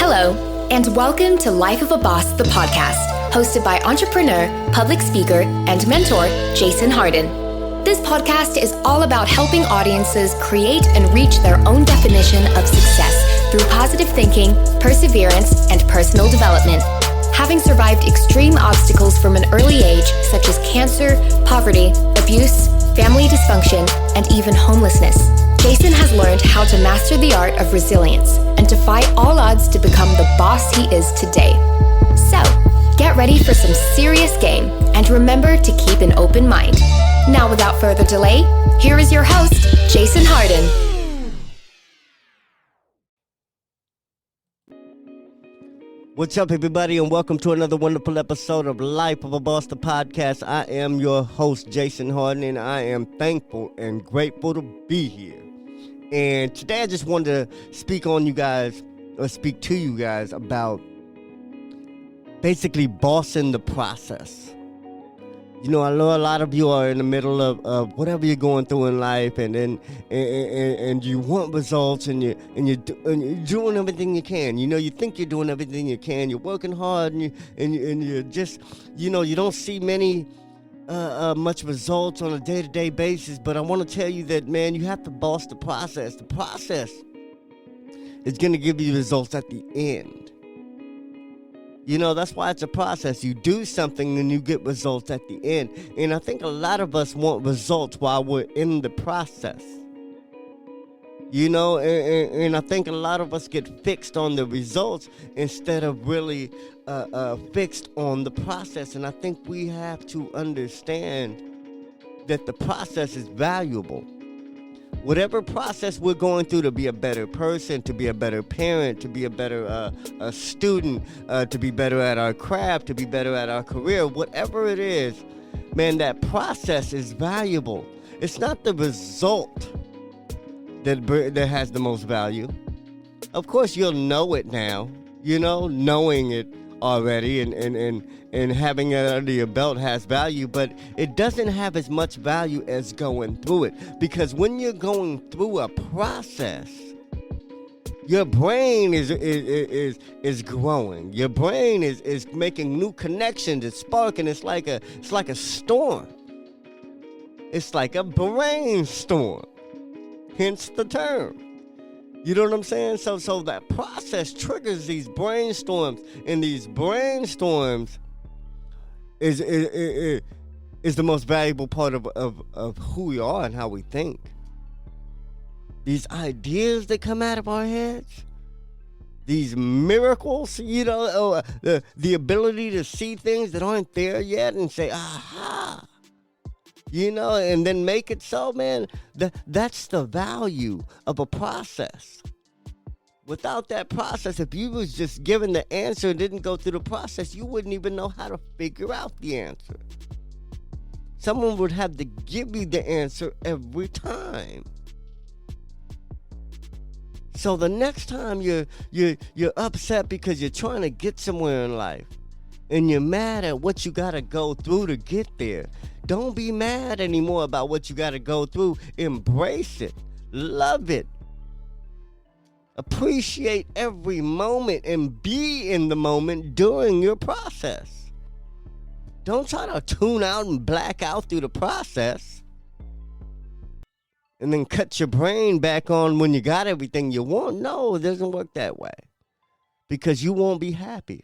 Hello, and welcome to Life of a Boss, the podcast, hosted by entrepreneur, public speaker, and mentor, Jason Hardin. This podcast is all about helping audiences create and reach their own definition of success through positive thinking, perseverance, and personal development. Having survived extreme obstacles from an early age, such as cancer, poverty, abuse, family dysfunction, and even homelessness, Jason has learned how to master the art of resilience and defy all odds to become the boss he is today. So, get ready for some serious game and remember to keep an open mind. Now, without further delay, here is your host, Jason Hardin. What's up, everybody, and welcome to another wonderful episode of Life of a Boss, the podcast. I am your host, Jason Hardin, and I am thankful and grateful to be here. And today I just wanted to speak to you guys about basically bossing the process. You know, I know a lot of you are in the middle of whatever you're going through in life, and you want results, and you're doing everything you can. You know, you think you're doing everything you can. You're working hard, and you're just, you know, you don't see much results on a day-to-day basis. But I want to tell you that, man, you have to boss the process. The process is going to give you results at the end. You know, that's why it's a process. You do something and you get results at the end. And I think a lot of us want results while we're in the process. You know, and I think a lot of us get fixed on the results instead of really fixed on the process. And I think we have to understand that the process is valuable. Whatever process we're going through to be a better person, to be a better parent, to be a better student, to be better at our craft, to be better at our career, whatever it is, man, that process is valuable. It's not the result that has the most value. Of course, you'll know it now, you know, knowing it already and having it under your belt has value, but it doesn't have as much value as going through it. Because when you're going through a process, your brain is growing. Your brain is making new connections. It's sparking. It's like a storm. It's like a brainstorm. Hence the term. You know what I'm saying? So that process triggers these brainstorms, and these brainstorms is the most valuable part of who we are and how we think. These ideas that come out of our heads, these miracles, you know, the ability to see things that aren't there yet and say, aha. You know, and then make it so, man, that's the value of a process. Without that process, if you was just given the answer and didn't go through the process, you wouldn't even know how to figure out the answer. Someone would have to give you the answer every time. So the next time you're upset because you're trying to get somewhere in life, and you're mad at what you gotta go through to get there, don't be mad anymore about what you gotta go through. Embrace it. Love it. Appreciate every moment and be in the moment during your process. Don't try to tune out and black out through the process and then cut your brain back on when you got everything you want. No, it doesn't work that way, because you won't be happy.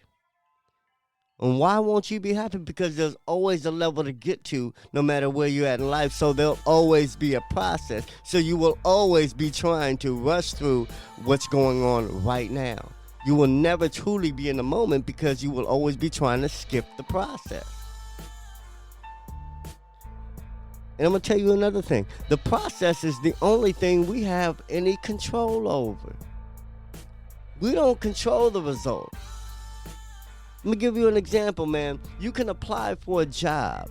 And why won't you be happy? Because there's always a level to get to no matter where you're at in life. So there'll always be a process. So you will always be trying to rush through what's going on right now. You will never truly be in the moment because you will always be trying to skip the process. And I'm going to tell you another thing. The process is the only thing we have any control over. We don't control the result. Let me give you an example, man. You can apply for a job.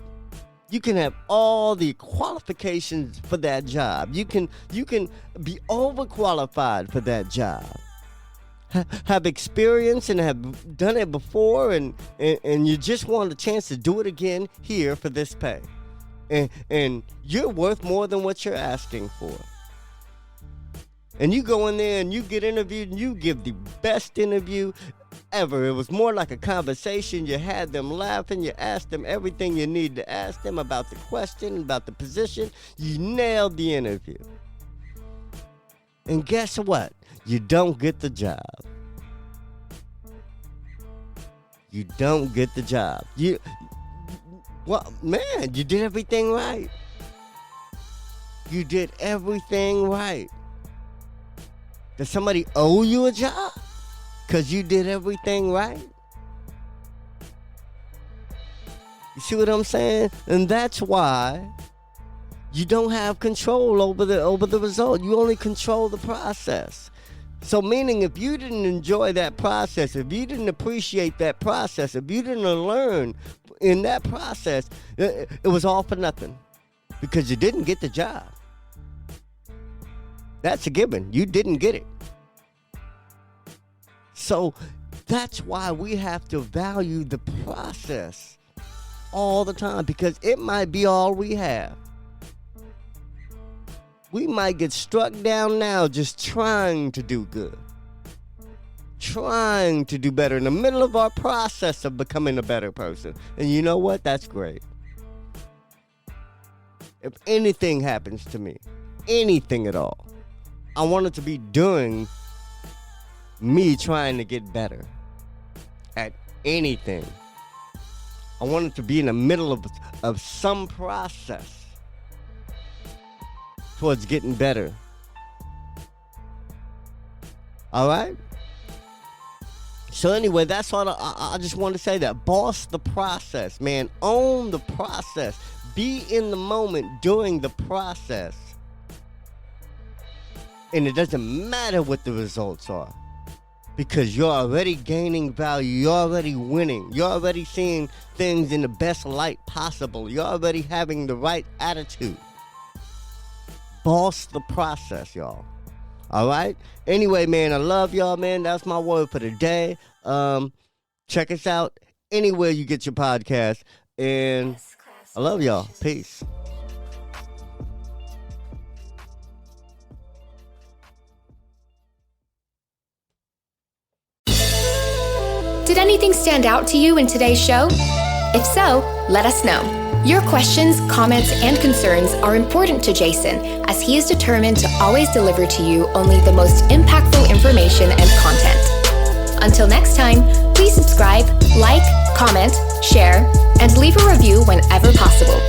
You can have all the qualifications for that job. You can be overqualified for that job. Have experience and have done it before, and you just want a chance to do it again here for this pay. And you're worth more than what you're asking for. And you go in there and you get interviewed and you give the best interview ever. It was more like a conversation. You had them laughing. You asked them everything you need to ask them about the question, about the position. You nailed the interview. And guess what? You don't get the job. You don't get the job. Well, man, you did everything right. You did everything right. Does somebody owe you a job? Because you did everything right? You see what I'm saying? And that's why you don't have control over the result. You only control the process. So meaning if you didn't enjoy that process, if you didn't appreciate that process, if you didn't learn in that process, it was all for nothing. Because you didn't get the job. That's a given. You didn't get it. So that's why we have to value the process all the time, because it might be all we have. We might get struck down now just trying to do good, trying to do better in the middle of our process of becoming a better person. And you know what? That's great. If anything happens to me, anything at all, I want it to be doing me trying to get better at anything. I want it to be in the middle of some process towards getting better. All right? So anyway, that's all I just want to say that. Boss the process, man. Own the process. Be in the moment during the process. And it doesn't matter what the results are, because you're already gaining value. You're already winning. You're already seeing things in the best light possible. You're already having the right attitude. Boss the process, y'all. All right? Anyway, man, I love y'all, man. That's my word for the day. Check us out anywhere you get your podcast. And I love y'all. Peace. Did anything stand out to you in today's show? If so, let us know. Your questions, comments, and concerns are important to Jason, as he is determined to always deliver to you only the most impactful information and content. Until next time, please subscribe, like, comment, share, and leave a review whenever possible.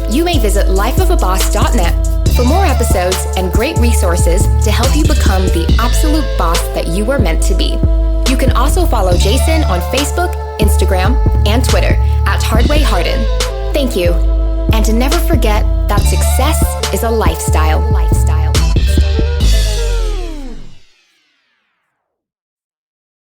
You may visit lifeofaboss.net for more episodes and great resources to help you become the absolute boss that you were meant to be. You can also follow Jason on Facebook, Instagram, and Twitter at Hardin. Thank you. And to never forget that success is a lifestyle.